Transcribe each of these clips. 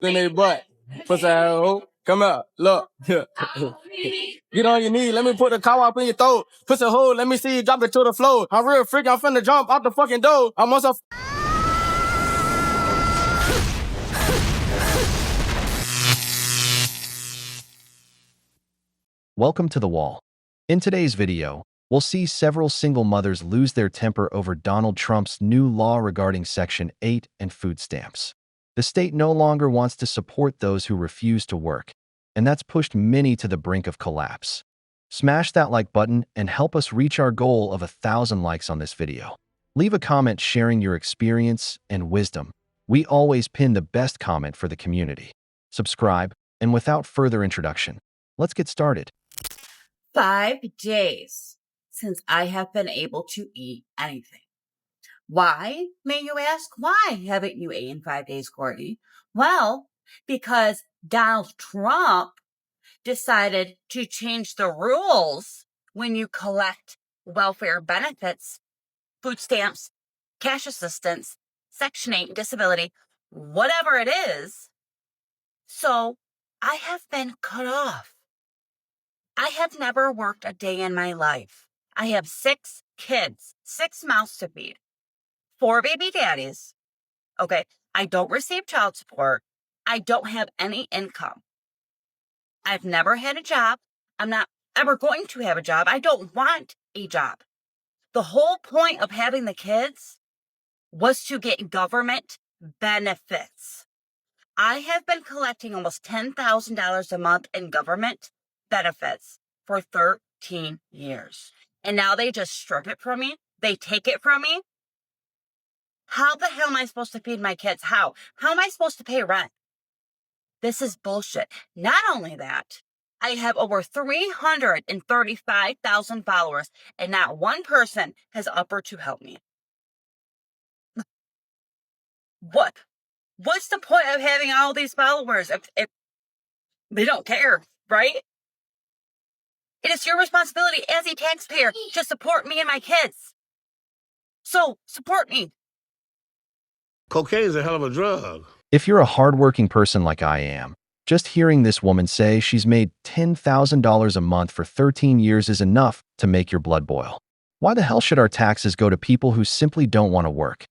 in their butt. Pussy hoe, come out, look. Get on your knee, let me put the cow up in your throat. Pussy hole, let me see you drop it to the floor. I'm real freak, I'm finna jump out the fucking door. I'm on some. Welcome to The Wall. In today's video, we'll see several single mothers lose their temper over Donald Trump's new law regarding Section 8 and food stamps. The state no longer wants to support those who refuse to work, and that's pushed many to the brink of collapse. Smash that like button and help us reach our goal of 1,000 likes on this video. Leave a comment sharing your experience and wisdom. We always pin the best comment for the community. Subscribe, and without further introduction, let's get started. 5 days since I have been able to eat anything. Why, may you ask? Why haven't you eaten 5 days, Courtney? Well, because Donald Trump decided to change the rules when you collect welfare benefits, food stamps, cash assistance, Section 8, disability, whatever it is. So I have been cut off. I have never worked a day in my life. I have 6 kids, 6 mouths to feed, 4 baby daddies. Okay, I don't receive child support. I don't have any income. I've never had a job. I'm not ever going to have a job. I don't want a job. The whole point of having the kids was to get government benefits. I have been collecting almost $10,000 a month in government benefits for 13 years. And now they just strip it from me. They take it from me. How the hell am I supposed to feed my kids? How? How am I supposed to pay rent? This is bullshit. Not only that, I have over 335,000 followers, and not one person has offered to help me. What's the point of having all these followers if they don't care, right? It is your responsibility as a taxpayer to support me and my kids. So, support me. Cocaine is a hell of a drug. If you're a hardworking person like I am, just hearing this woman say she's made $10,000 a month for 13 years is enough to make your blood boil. Why the hell should our taxes go to people who simply don't want to work?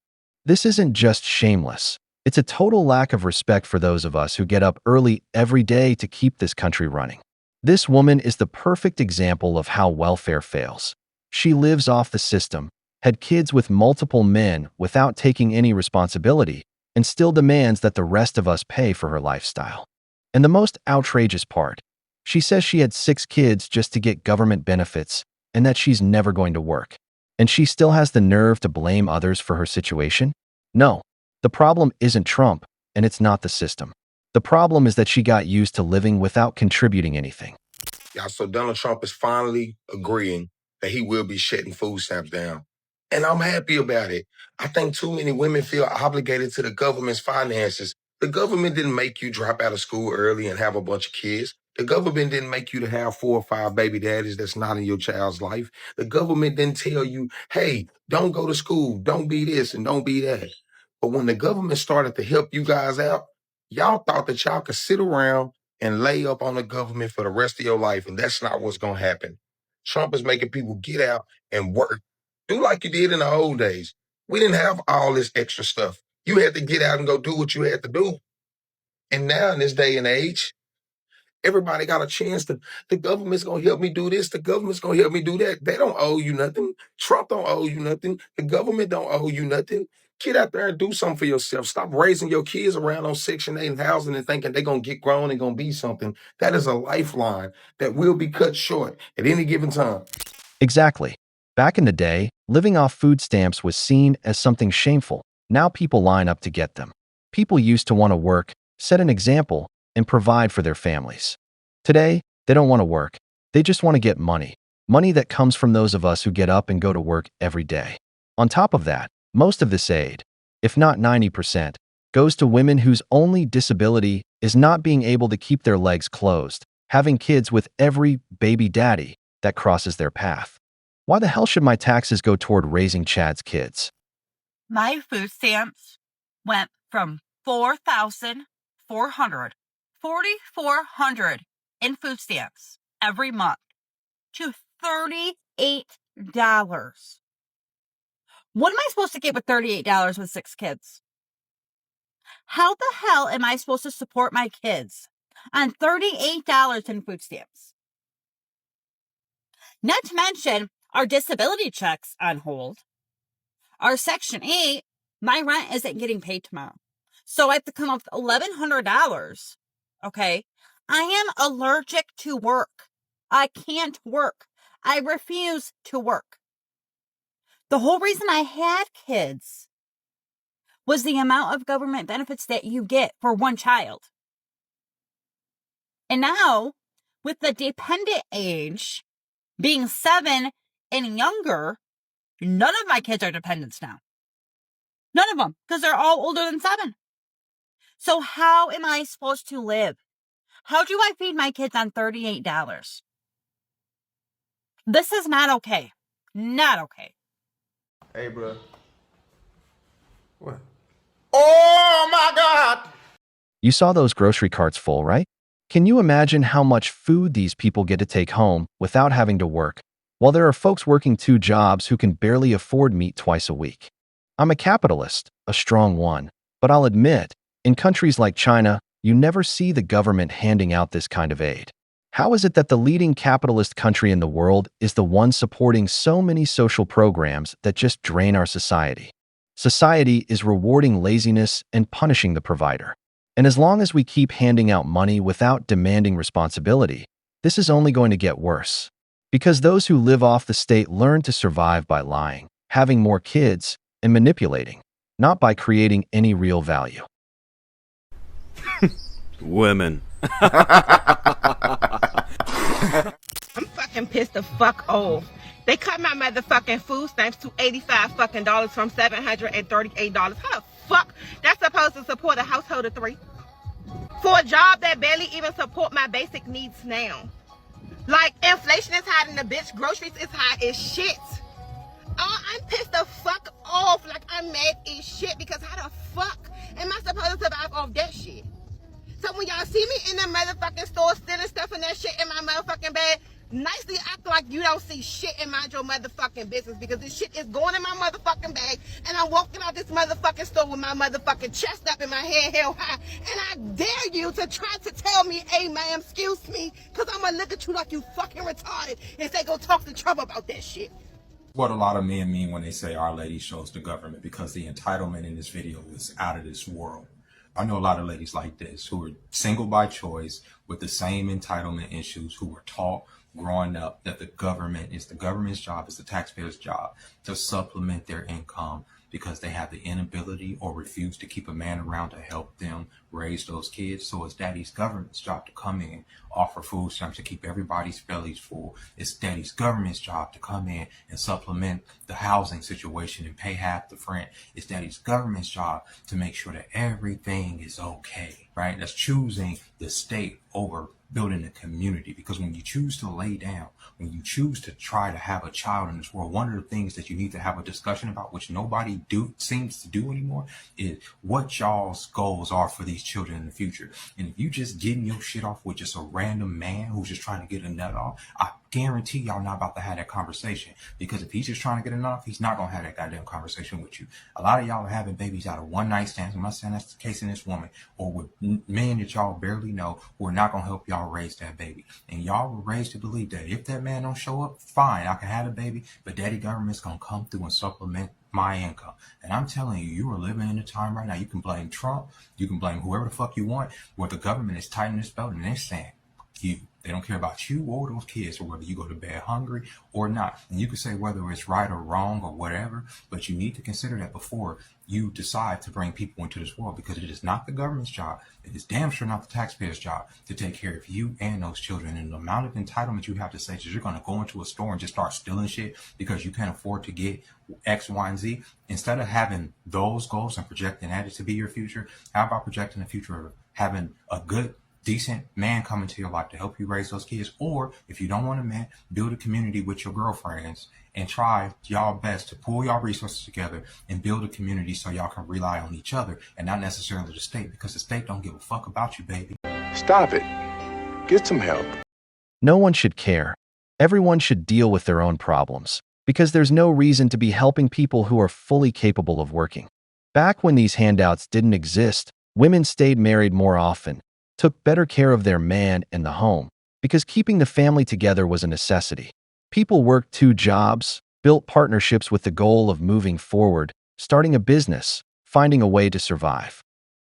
This isn't just shameless. It's a total lack of respect for those of us who get up early every day to keep this country running. This woman is the perfect example of how welfare fails. She lives off the system, had kids with multiple men without taking any responsibility, and still demands that the rest of us pay for her lifestyle. And the most outrageous part, she says she had 6 kids just to get government benefits and that she's never going to work. And she still has the nerve to blame others for her situation? No, the problem isn't Trump, and it's not the system. The problem is that she got used to living without contributing anything. Yeah, so Donald Trump is finally agreeing that he will be shutting food stamps down. And I'm happy about it. I think too many women feel obligated to the government's finances. The government didn't make you drop out of school early and have a bunch of kids. The government didn't make you to have 4 or 5 baby daddies that's not in your child's life. The government didn't tell you, hey, don't go to school, don't be this and don't be that. But when the government started to help you guys out, y'all thought that y'all could sit around and lay up on the government for the rest of your life, and that's not what's going to happen. Trump is making people get out and work. Do like you did in the old days. We didn't have all this extra stuff. You had to get out and go do what you had to do. And now in this day and age, everybody got a chance to, the government's going to help me do this. The government's going to help me do that. They don't owe you nothing. Trump don't owe you nothing. The government don't owe you nothing. Get out there and do something for yourself. Stop raising your kids around on Section 8 and housing and thinking they're going to get grown and going to be something. That is a lifeline that will be cut short at any given time. Exactly. Back in the day, living off food stamps was seen as something shameful. Now people line up to get them. People used to want to work, set an example, and provide for their families. Today, they don't want to work. They just want to get money. Money that comes from those of us who get up and go to work every day. On top of that, most of this aid, if not 90%, goes to women whose only disability is not being able to keep their legs closed, having kids with every baby daddy that crosses their path. Why the hell should my taxes go toward raising Chad's kids? My food stamps went from $4,000 $4,400 in food stamps every month to $38. What am I supposed to get with $38 with 6 kids? How the hell am I supposed to support my kids on $38 in food stamps? Not to mention our disability checks on hold. Our Section 8, my rent isn't getting paid tomorrow. So I have to come up with $1,100. Okay? I am allergic to work. I can't work. I refuse to work. The whole reason I had kids was the amount of government benefits that you get for one child. And now, with the dependent age being 7 and younger, none of my kids are dependents now. None of them, because they're all older than 7. So how am I supposed to live? How do I feed my kids on $38? This is not okay. Not okay. Hey, bro. What? Oh, my God! You saw those grocery carts full, right? Can you imagine how much food these people get to take home without having to work? While there are folks working 2 jobs who can barely afford meat twice a week. I'm a capitalist, a strong one, but I'll admit, in countries like China, you never see the government handing out this kind of aid. How is it that the leading capitalist country in the world is the one supporting so many social programs that just drain our society? Society is rewarding laziness and punishing the provider. And as long as we keep handing out money without demanding responsibility, this is only going to get worse. Because those who live off the state learn to survive by lying, having more kids, and manipulating, not by creating any real value. Women. I'm fucking pissed the fuck off. They cut my motherfucking food stamps to $85 fucking dollars from $738. How the fuck that's supposed to support a household of 3? For a job that barely even support my basic needs now. Like, inflation is high and the bitch groceries is high as shit. Oh, I'm pissed the fuck off. Like, I'm mad as shit because how the fuck am I supposed to survive off that shit? So when y'all see me in the motherfucking store stealing stuff and that shit in my motherfucking bag, nicely act like you don't see shit and mind your motherfucking business, because this shit is going in my motherfucking bag and I'm walking out this motherfucking store with my motherfucking chest up and my head held high, and I dare you to try to tell me, hey ma'am, excuse me, because I'm gonna look at you like you fucking retarded and say go talk to Trump about that shit. What a lot of men mean when they say Our Lady shows the government, because the entitlement in this video is out of this world. I know a lot of ladies like this who are single by choice with the same entitlement issues, who were taught growing up that the government is the government's job, it's the taxpayer's job to supplement their income because they have the inability or refuse to keep a man around to help them raise those kids. So it's daddy's government's job to come in, offer food stamps to keep everybody's bellies full. It's daddy's government's job to come in and supplement the housing situation and pay half the rent. It's daddy's government's job to make sure that everything is okay, right? That's choosing the state over building a community. Because when you choose to lay down, when you choose to try to have a child in this world, one of the things that you need to have a discussion about, which nobody seems to do anymore, is what y'all's goals are for these children in the future. And if you just getting your shit off with just a random man who's just trying to get a nut off, I guarantee y'all not about to have that conversation. Because if he's just trying to get a nut off, he's not going to have that goddamn conversation with you. A lot of y'all are having babies out of one night stands. I'm not saying that's the case in this woman, or with men that y'all barely know who are not going to help y'all raise that baby. And y'all were raised to believe that if that man don't show up, fine, I can have a baby, but daddy government's going to come through and supplement my income. And I'm telling you, you are living in a time right now. You can blame Trump, you can blame whoever the fuck you want, where the government is tightening its belt and they're saying, you. They don't care about you or those kids, or whether you go to bed hungry or not. And you can say whether it's right or wrong or whatever, but you need to consider that before you decide to bring people into this world, because it is not the government's job. It is damn sure not the taxpayer's job to take care of you and those children. And the amount of entitlement you have to say that you're going to go into a store and just start stealing shit because you can't afford to get X, Y, and Z. Instead of having those goals and projecting that to be your future, how about projecting the future of having a good, decent man come into your life to help you raise those kids. Or if you don't want a man, build a community with your girlfriends and try y'all best to pull y'all resources together and build a community so y'all can rely on each other and not necessarily the state, because the state don't give a fuck about you, baby. Stop it. Get some help. No one should care. Everyone should deal with their own problems, because there's no reason to be helping people who are fully capable of working. Back when these handouts didn't exist, women stayed married more often, took better care of their man and the home, because keeping the family together was a necessity. People worked 2 jobs, built partnerships with the goal of moving forward, starting a business, finding a way to survive.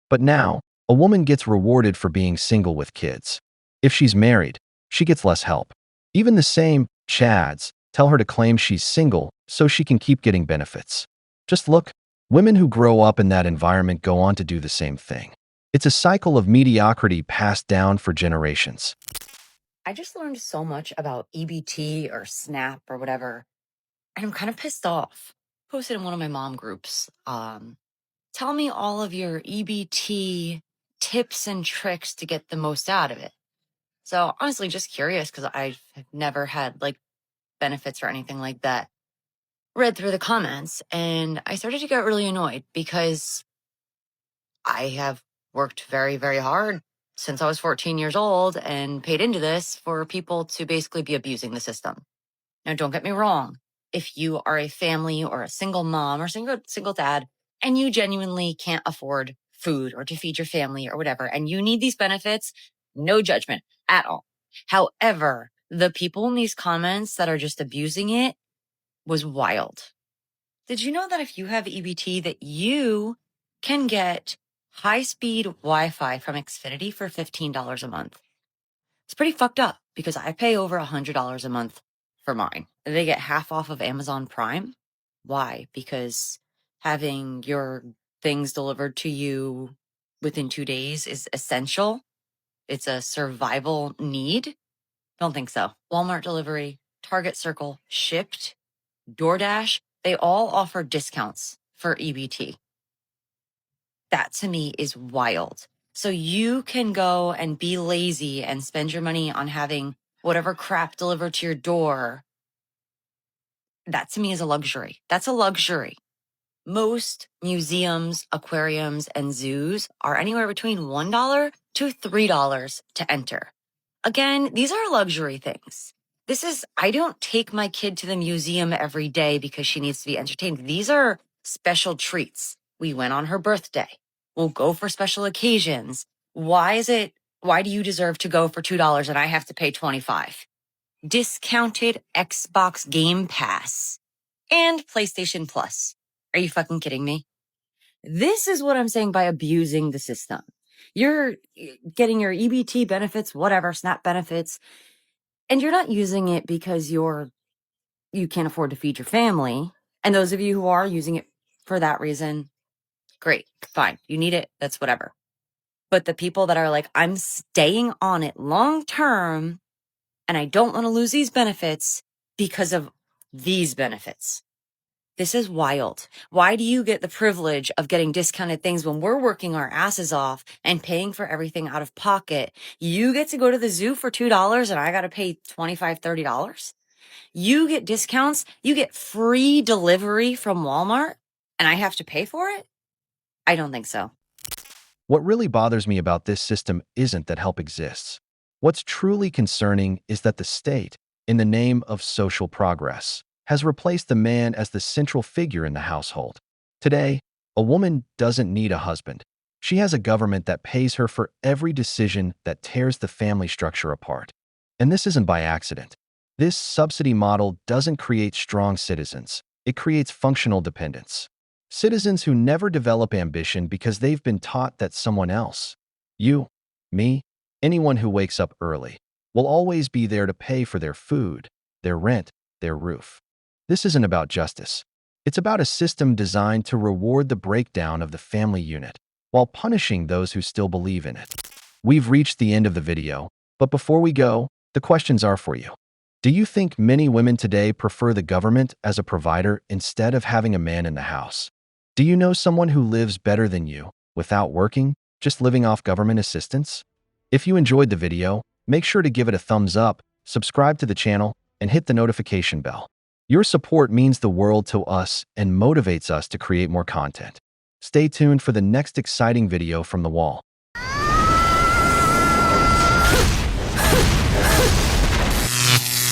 But now, a woman gets rewarded for being single with kids. If she's married, she gets less help. Even the same Chads tell her to claim she's single so she can keep getting benefits. Just look, women who grow up in that environment go on to do the same thing. It's a cycle of mediocrity passed down for generations. I just learned so much about EBT or SNAP or whatever, and I'm kind of pissed off. Posted in one of my mom groups. Tell me all of your EBT tips and tricks to get the most out of it. So honestly, just curious because I've never had like benefits or anything like that. Read through the comments and I started to get really annoyed because I have worked very, very hard since I was 14 years old and paid into this for people to basically be abusing the system. Now, don't get me wrong. If you are a family or a single mom or single dad and you genuinely can't afford food or to feed your family or whatever, and you need these benefits, no judgment at all. However, the people in these comments that are just abusing it was wild. Did you know that if you have EBT that you can get high-speed Wi-Fi from Xfinity for $15 a month? It's pretty fucked up because I pay over $100 a month for mine. They get half off of Amazon Prime. Why? Because having your things delivered to you within 2 days is essential. It's a survival need. Don't think so. Walmart delivery, Target Circle, Shipped, DoorDash, they all offer discounts for EBT. That to me is wild. So you can go and be lazy and spend your money on having whatever crap delivered to your door. That to me is a luxury. That's a luxury. Most museums, aquariums, and zoos are anywhere between $1 to $3 to enter. Again, these are luxury things. I don't take my kid to the museum every day because she needs to be entertained. These are special treats. We went on her birthday. We'll go for special occasions. Why do you deserve to go for $2 and I have to pay $25? Discounted Xbox Game Pass and PlayStation Plus. Are you fucking kidding me? This is what I'm saying by abusing the system. You're getting your EBT benefits, whatever, SNAP benefits, and you're not using it because you can't afford to feed your family. And those of you who are using it for that reason, great, fine. You need it. That's whatever. But the people that are like, I'm staying on it long term and I don't want to lose these benefits because of these benefits. This is wild. Why do you get the privilege of getting discounted things when we're working our asses off and paying for everything out of pocket? You get to go to the zoo for $2 and I got to pay $25, $30. You get discounts. You get free delivery from Walmart and I have to pay for it? I don't think so. What really bothers me about this system isn't that help exists. What's truly concerning is that the state, in the name of social progress, has replaced the man as the central figure in the household. Today, a woman doesn't need a husband. She has a government that pays her for every decision that tears the family structure apart. And this isn't by accident. This subsidy model doesn't create strong citizens. It creates functional dependents. Citizens who never develop ambition because they've been taught that someone else, you, me, anyone who wakes up early, will always be there to pay for their food, their rent, their roof. This isn't about justice. It's about a system designed to reward the breakdown of the family unit while punishing those who still believe in it. We've reached the end of the video, but before we go, the questions are for you. Do you think many women today prefer the government as a provider instead of having a man in the house? Do you know someone who lives better than you, without working, just living off government assistance? If you enjoyed the video, make sure to give it a thumbs up, subscribe to the channel, and hit the notification bell. Your support means the world to us and motivates us to create more content. Stay tuned for the next exciting video from the wall.